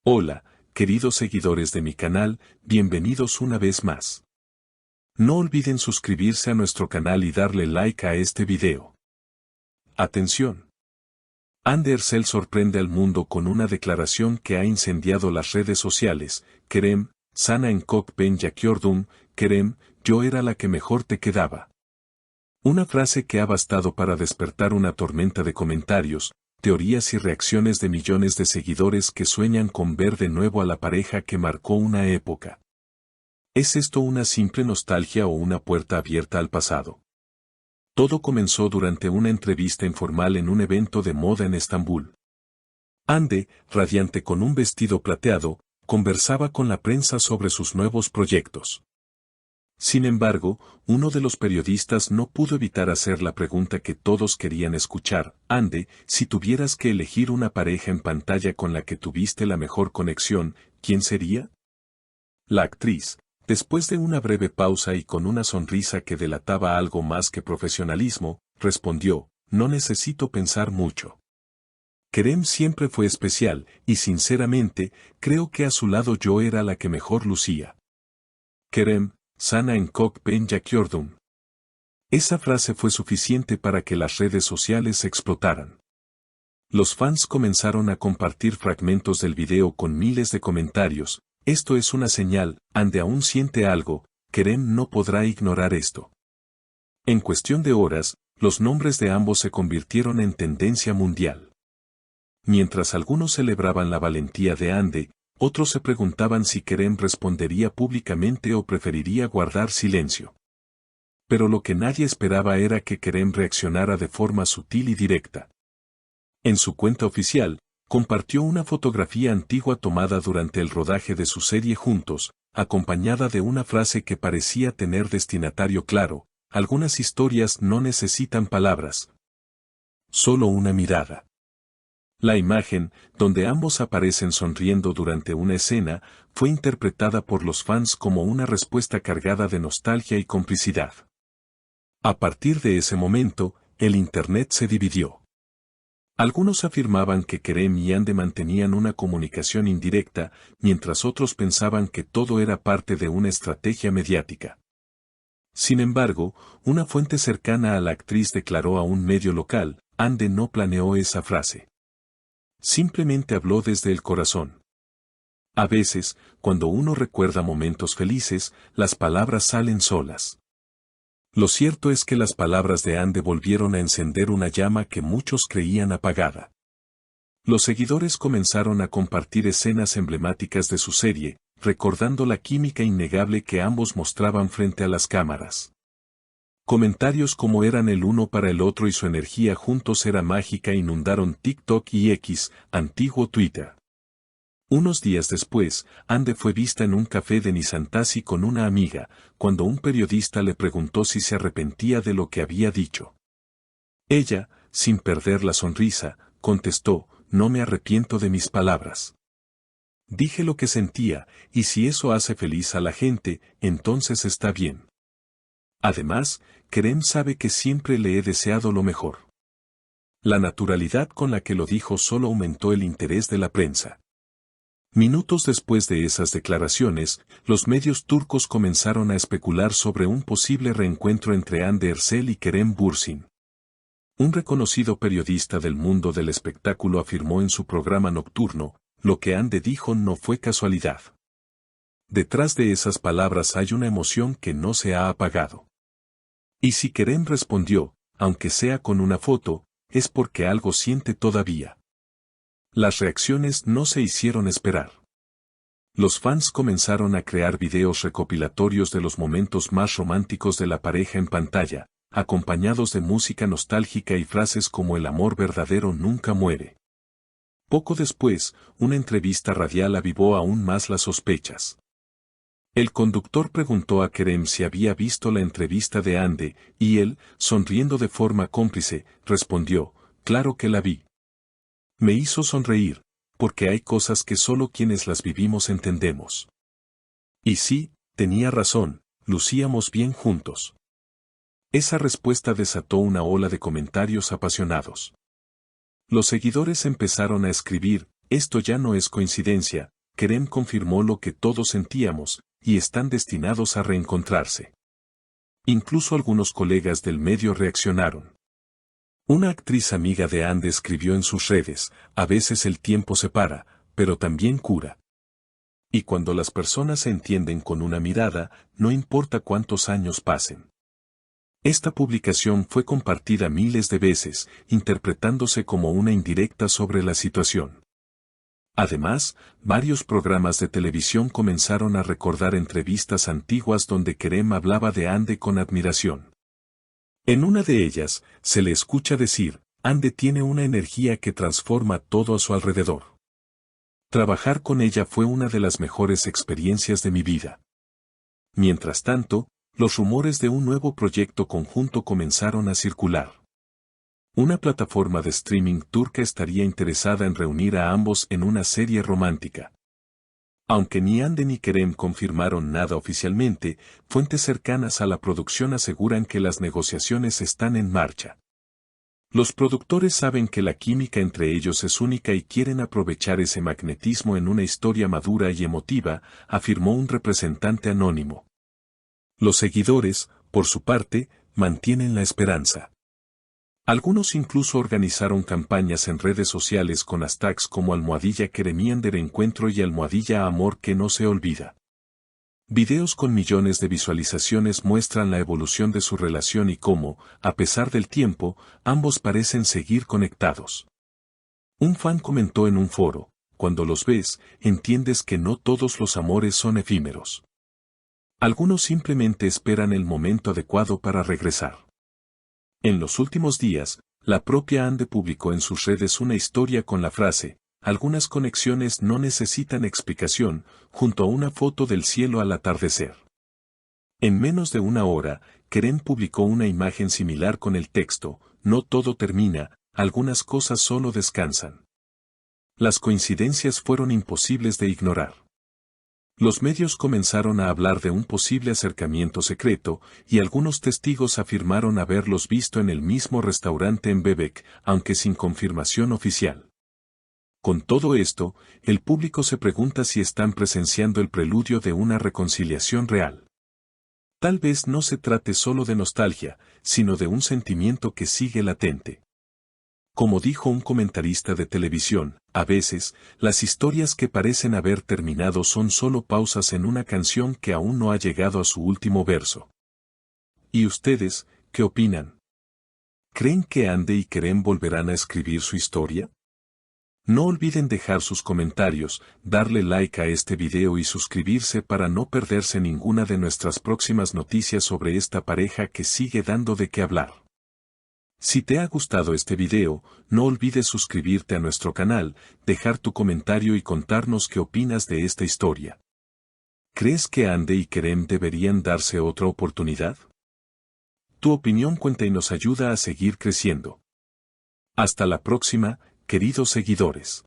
Hola, queridos seguidores de mi canal, bienvenidos una vez más. No olviden suscribirse a nuestro canal y darle like a este video. Atención. Andercel sorprende al mundo con una declaración que ha incendiado las redes sociales. Kerem, sana en kok ben yakıyordum, Kerem, yo era la que mejor te quedaba. Una frase que ha bastado para despertar una tormenta de comentarios, teorías y reacciones de millones de seguidores que sueñan con ver de nuevo a la pareja que marcó una época. ¿Es esto una simple nostalgia o una puerta abierta al pasado? Todo comenzó durante una entrevista informal en un evento de moda en Estambul. Hande, radiante con un vestido plateado, conversaba con la prensa sobre sus nuevos proyectos. Sin embargo, uno de los periodistas no pudo evitar hacer la pregunta que todos querían escuchar. Hande, si tuvieras que elegir una pareja en pantalla con la que tuviste la mejor conexión, ¿quién sería? La actriz, después de una breve pausa y con una sonrisa que delataba algo más que profesionalismo, respondió, no necesito pensar mucho. Kerem siempre fue especial, y sinceramente, creo que a su lado yo era la que mejor lucía. Kerem, sana en kok ben yakıyordum. Esa frase fue suficiente para que las redes sociales explotaran. Los fans comenzaron a compartir fragmentos del video con miles de comentarios. Esto es una señal, Hande aún siente algo, Kerem no podrá ignorar esto. En cuestión de horas, los nombres de ambos se convirtieron en tendencia mundial. Mientras algunos celebraban la valentía de Hande, otros se preguntaban si Kerem respondería públicamente o preferiría guardar silencio. Pero lo que nadie esperaba era que Kerem reaccionara de forma sutil y directa. En su cuenta oficial, compartió una fotografía antigua tomada durante el rodaje de su serie Juntos, acompañada de una frase que parecía tener destinatario claro: algunas historias no necesitan palabras. Solo una mirada. La imagen, donde ambos aparecen sonriendo durante una escena, fue interpretada por los fans como una respuesta cargada de nostalgia y complicidad. A partir de ese momento, el Internet se dividió. Algunos afirmaban que Kerem y Hande mantenían una comunicación indirecta, mientras otros pensaban que todo era parte de una estrategia mediática. Sin embargo, una fuente cercana a la actriz declaró a un medio local, Hande no planeó esa frase. Simplemente habló desde el corazón. A veces, cuando uno recuerda momentos felices, las palabras salen solas. Lo cierto es que las palabras de Hande volvieron a encender una llama que muchos creían apagada. Los seguidores comenzaron a compartir escenas emblemáticas de su serie, recordando la química innegable que ambos mostraban frente a las cámaras. Comentarios como eran el uno para el otro y su energía juntos era mágica inundaron TikTok y X, antiguo Twitter. Unos días después, Hande fue vista en un café de Nişantaşı con una amiga, cuando un periodista le preguntó si se arrepentía de lo que había dicho. Ella, sin perder la sonrisa, contestó, no me arrepiento de mis palabras. Dije lo que sentía, y si eso hace feliz a la gente, entonces está bien. Además, Kerem sabe que siempre le he deseado lo mejor. La naturalidad con la que lo dijo solo aumentó el interés de la prensa. Minutos después de esas declaraciones, los medios turcos comenzaron a especular sobre un posible reencuentro entre Hande Erçel y Kerem Bürsin. Un reconocido periodista del mundo del espectáculo afirmó en su programa nocturno, lo que Hande dijo no fue casualidad. Detrás de esas palabras hay una emoción que no se ha apagado. Y si Kerem respondió, aunque sea con una foto, es porque algo siente todavía. Las reacciones no se hicieron esperar. Los fans comenzaron a crear videos recopilatorios de los momentos más románticos de la pareja en pantalla, acompañados de música nostálgica y frases como el amor verdadero nunca muere. Poco después, una entrevista radial avivó aún más las sospechas. El conductor preguntó a Kerem si había visto la entrevista de Hande, y él, sonriendo de forma cómplice, respondió, claro que la vi. Me hizo sonreír, porque hay cosas que solo quienes las vivimos entendemos. Y sí, tenía razón, lucíamos bien juntos. Esa respuesta desató una ola de comentarios apasionados. Los seguidores empezaron a escribir, esto ya no es coincidencia, Kerem confirmó lo que todos sentíamos, y están destinados a reencontrarse. Incluso algunos colegas del medio reaccionaron. Una actriz amiga de Ande escribió en sus redes: a veces el tiempo separa, pero también cura. Y cuando las personas se entienden con una mirada, no importa cuántos años pasen. Esta publicación fue compartida miles de veces, interpretándose como una indirecta sobre la situación. Además, varios programas de televisión comenzaron a recordar entrevistas antiguas donde Kerem hablaba de Ande con admiración. En una de ellas, se le escucha decir: Ande tiene una energía que transforma todo a su alrededor. Trabajar con ella fue una de las mejores experiencias de mi vida. Mientras tanto, los rumores de un nuevo proyecto conjunto comenzaron a circular. Una plataforma de streaming turca estaría interesada en reunir a ambos en una serie romántica. Aunque ni Ande ni Kerem confirmaron nada oficialmente, fuentes cercanas a la producción aseguran que las negociaciones están en marcha. Los productores saben que la química entre ellos es única y quieren aprovechar ese magnetismo en una historia madura y emotiva, afirmó un representante anónimo. Los seguidores, por su parte, mantienen la esperanza. Algunos incluso organizaron campañas en redes sociales con hashtags como #Keremian de reencuentro y #Amor que no se olvida. Videos con millones de visualizaciones muestran la evolución de su relación y cómo, a pesar del tiempo, ambos parecen seguir conectados. Un fan comentó en un foro: cuando los ves, entiendes que no todos los amores son efímeros. Algunos simplemente esperan el momento adecuado para regresar. En los últimos días, la propia Ande publicó en sus redes una historia con la frase: algunas conexiones no necesitan explicación, junto a una foto del cielo al atardecer. En menos de una hora, Kerem publicó una imagen similar con el texto: no todo termina, algunas cosas solo descansan. Las coincidencias fueron imposibles de ignorar. Los medios comenzaron a hablar de un posible acercamiento secreto, y algunos testigos afirmaron haberlos visto en el mismo restaurante en Bebek, aunque sin confirmación oficial. Con todo esto, el público se pregunta si están presenciando el preludio de una reconciliación real. Tal vez no se trate solo de nostalgia, sino de un sentimiento que sigue latente. Como dijo un comentarista de televisión, a veces, las historias que parecen haber terminado son solo pausas en una canción que aún no ha llegado a su último verso. ¿Y ustedes, qué opinan? ¿Creen que Ande y Kerem volverán a escribir su historia? No olviden dejar sus comentarios, darle like a este video y suscribirse para no perderse ninguna de nuestras próximas noticias sobre esta pareja que sigue dando de qué hablar. Si te ha gustado este video, no olvides suscribirte a nuestro canal, dejar tu comentario y contarnos qué opinas de esta historia. ¿Crees que Ande y Kerem deberían darse otra oportunidad? Tu opinión cuenta y nos ayuda a seguir creciendo. Hasta la próxima, queridos seguidores.